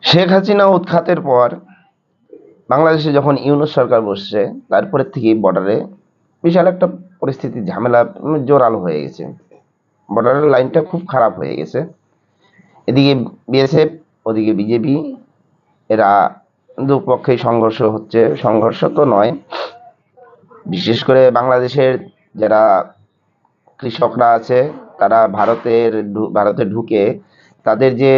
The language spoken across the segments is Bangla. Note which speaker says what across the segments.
Speaker 1: শেখ হাসিনা উৎখাতের পর বাংলাদেশে যখন ইউনূস সরকার বসছে, তারপরের থেকেই বর্ডারে বিশাল একটা পরিস্থিতি, ঝামেলা জোরালো হয়ে গেছে। বর্ডারের লাইনটা খুব খারাপ হয়ে গেছে। এদিকে বিএসএফ, ওদিকে বিজেপি, এরা দুপক্ষেই সংঘর্ষ হচ্ছে। সংঘর্ষ তো নয়, বিশেষ করে বাংলাদেশের যারা কৃষকরা আছে, তারা ভারতে ঢুকে তাদের যে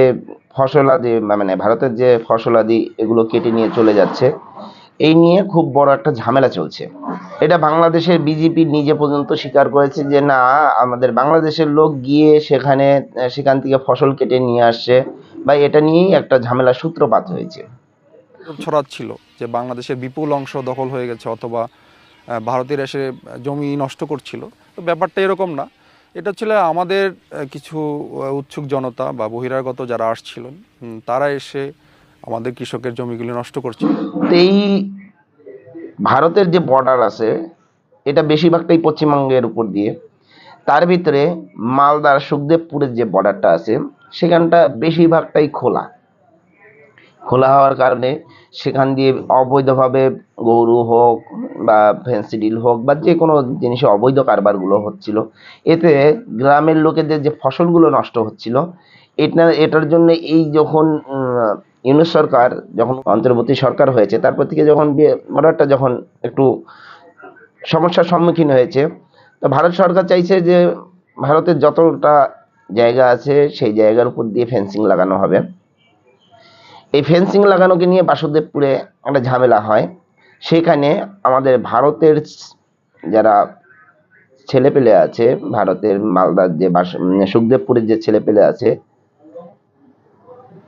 Speaker 1: ফসলাদি, মানে ভারতের যে ফসলাদি, এগুলো কেটে নিয়ে চলে যাচ্ছে। এই নিয়ে খুব বড় একটা ঝামেলা চলছে। এটা বাংলাদেশের বিজেপি নিজে পর্যন্ত স্বীকার করেছে যে না, আমাদের বাংলাদেশের লোক গিয়ে সেখান থেকে ফসল কেটে নিয়ে আসছে, বা এটা নিয়েই একটা ঝামেলার সূত্রপাত হয়েছে।
Speaker 2: ছড়াচ্ছিল যে বাংলাদেশের বিপুল অংশ দখল হয়ে গেছে, অথবা ভারতের এসে জমি নষ্ট করছিল। তো ব্যাপারটা এরকম না। এটা ছিল আমাদের কিছু উৎসুক জনতা বা বহিরাগত যারা আসছিলেন, তারা এসে আমাদের কৃষকের জমিগুলি নষ্ট করছিল।
Speaker 1: তো এই ভারতের যে বর্ডার আছে, এটা বেশিরভাগটাই পশ্চিমবঙ্গের উপর দিয়ে। তার ভিতরে মালদার সুখদেবপুরের যে বর্ডারটা আছে, সেখানটা বেশিরভাগটাই খোলা। খোলা হওয়ার কারণে সেখান দিয়ে অবৈধভাবে গরু হোক বা ফেন্সিডিল হোক বা যে কোনো জিনিসে অবৈধ কারবারগুলো হচ্ছিল। এতে গ্রামের লোকেদের যে ফসলগুলো নষ্ট হচ্ছিল, এটার জন্য এই যখন ইউনূস সরকার যখন অন্তর্বর্তী সরকার হয়েছে, তারপর থেকে যখন বর্ডারটা যখন একটু সমস্যার সম্মুখীন হয়েছে, তো ভারত সরকার চাইছে যে ভারতের যতটা জায়গা আছে সেই জায়গার উপর দিয়ে ফেন্সিং লাগানো হবে। এই ফেন্সিং লাগানোকে নিয়ে বাসুদেবপুরে একটা ঝামেলা হয়। সেখানে আমাদের ভারতের যারা ছেলেপেলে আছে, ভারতের মালদার যে সুখদেবপুরের যে ছেলেপেলে আছে,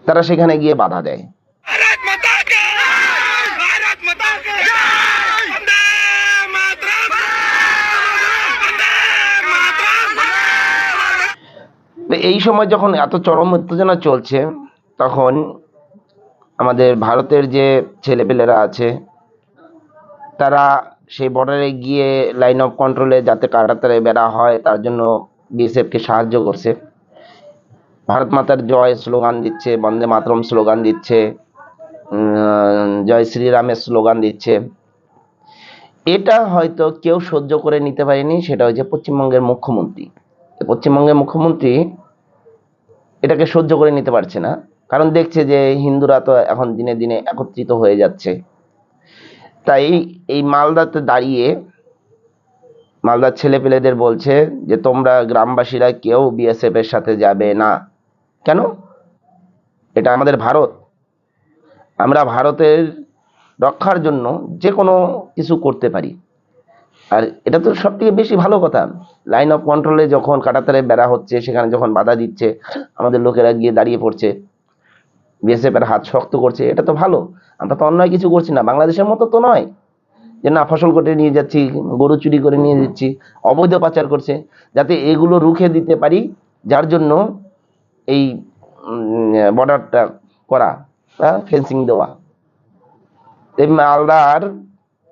Speaker 1: তারা সেখানে গিয়ে বাধা দেয়। তো এই সময় যখন এত চরম উত্তেজনা চলছে, তখন আমাদের ভারতের যে ছেলেপেলেরা আছে, তারা সেই বর্ডারে গিয়ে লাইন অফ কন্ট্রোলে যাতে কাটাতারে বেড়া হয়, তার জন্য বিএসএফকে সাহায্য করছে। ভারত মাতার জয় স্লোগান দিচ্ছে, বন্দে মাতরম স্লোগান দিচ্ছে, জয় শ্রীরামের স্লোগান দিচ্ছে। এটা হয়তো কেউ সহ্য করে নিতে পারেনি, সেটা হচ্ছে পশ্চিমবঙ্গের মুখ্যমন্ত্রী। পশ্চিমবঙ্গের মুখ্যমন্ত্রী এটাকে সহ্য করে নিতে পারছে না, কারণ দেখছে যে হিন্দুরা তো এখন দিনে দিনে একত্রিত হয়ে যাচ্ছে। তাই এই মালদাতে দাঁড়িয়ে মালদার ছেলেপেলেদের বলছে যে তোমরা গ্রামবাসীরা কেউ বিএসএফ এর সাথে যাবে না। কেন? এটা আমাদের ভারত, আমরা ভারতের রক্ষার জন্য যে কোনো কিছু করতে পারি। আর এটা তো সব থেকে বেশি ভালো কথা, লাইন অফ কন্ট্রোলে যখন কাটাতারে বেড়া হচ্ছে, সেখানে যখন বাধা দিচ্ছে, আমাদের লোকেরা গিয়ে দাঁড়িয়ে পড়ছে, বিএসএফ এর হাত শক্ত করছে, এটা তো ভালো। আমরা তো অন্যায় কিছু করছি না, বাংলাদেশের মতো তো নয় যে না ফসল কেটে নিয়ে যাচ্ছি, গরু চুরি করে নিয়ে যাচ্ছি, অবৈধ পাচার করছে। যাতে এগুলো রুখে দিতে পারি, যার জন্য এই বর্ডারটা করা বা ফেন্সিং দেওয়া। এই মালদার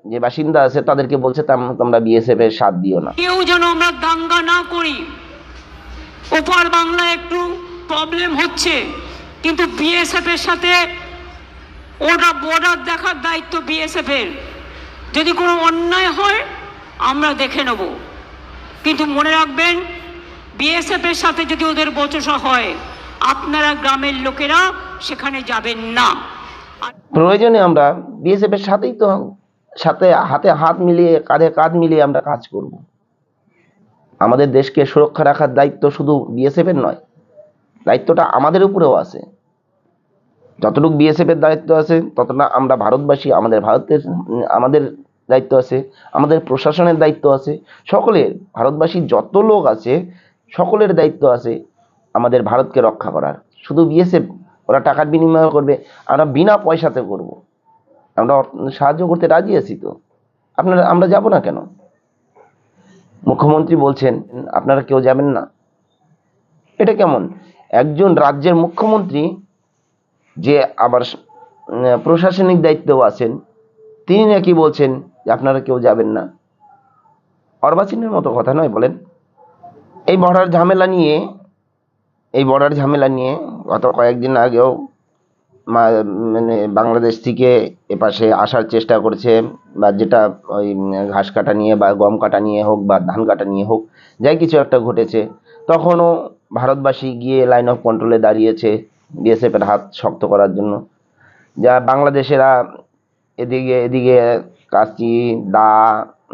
Speaker 1: যে বাসিন্দা আছে তাদেরকে বলছে তোমরা বিএসএফ এর সাথ দিও না।
Speaker 3: কেউ যেন আমরা দাঙ্গা না করি। ওপার বাংলায় একটু প্রবলেম হচ্ছে, কিন্তু বিএসএফ এর সাথে ওটা বর্ডার দেখার দায়িত্ব বিএসএফ এর। যদি কোনো অন্যায় হয় আমরা দেখে নেব, কিন্তু মনে রাখবেন বিএসএফ এর সাথে যদি ওদের বচসা হয়, আপনারা গ্রামের লোকেরা সেখানে যাবেন না।
Speaker 1: প্রয়োজনে আমরা বিএসএফ এর সাথে হাতে হাত মিলিয়ে, কাঁধে কাঁধ মিলিয়ে আমরা কাজ করব। আমাদের দেশকে সুরক্ষা রাখার দায়িত্ব শুধু বিএসএফ এর নয়, দায়িত্বটা আমাদের উপরেও আছে। যতটুকু বিএসএফ এর দায়িত্ব আছে, ততটা আমরা ভারতবাসী, আমাদের দায়িত্ব আছে, আমাদের প্রশাসনের দায়িত্ব আছে, সকলের, ভারতবাসী যত লোক আছে সকলের দায়িত্ব আছে আমাদের ভারতকে রক্ষা করার। শুধু বিএসএফ, ওরা টাকার বিনিময় করবে, আমরা বিনা পয়সাতে করব। আমরা সাহায্য করতে রাজি আছি, তো আমরা যাব না কেন? মুখ্যমন্ত্রী বলছেন আপনারা কেউ যাবেন না। এটা কেমন? একজন রাজ্যের মুখ্যমন্ত্রী, যে আবার প্রশাসনিক দায়িত্বেও আছেন, তিনি নাকি বলছেন যে আপনারা কেউ যাবেন না। অর্বাচীনের মতো কথা নয়, বলেন? এই বর্ডার ঝামেলা নিয়ে গত কয়েকদিন আগেও মানে বাংলাদেশ থেকে এপাশে আসার চেষ্টা করেছে, বা যেটা ওই ঘাস কাটা নিয়ে বা গম কাটা নিয়ে হোক বা ধান কাটা নিয়ে হোক, যাই কিছু একটা ঘটেছে, তখনও ভারতবাসী গিয়ে লাইন অফ কন্ট্রোলে দাঁড়িয়েছে বিএসএফের হাত শক্ত করার জন্য। যা বাংলাদেশেরা এদিকে এদিকে কাঁচি, দা,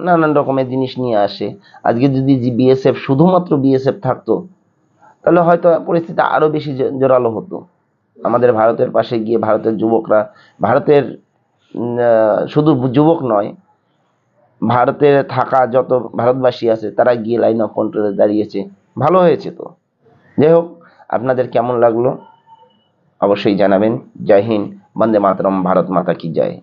Speaker 1: নানান রকমের জিনিস নিয়ে আসে। আজকে যদি বিএসএফ, শুধুমাত্র বিএসএফ থাকতো, তাহলে হয়তো পরিস্থিতি আরো বেশি জোরালো হতো। আমাদের ভারতের পাশে গিয়ে ভারতের যুবকরা, ভারতের শুধু যুবক নয়, ভারতে থাকা যত ভারতবাসী আছে তারা গিয়ে লাইন অফ কন্ট্রোলে দাঁড়িয়েছে। ভালো হয়েছে তো। যাই হোক, আপনাদের কেমন লাগলো অবশ্যই জানাবেন। জয় হিন্দ, বন্দে মাতরম, ভারত মাতা কি জয়।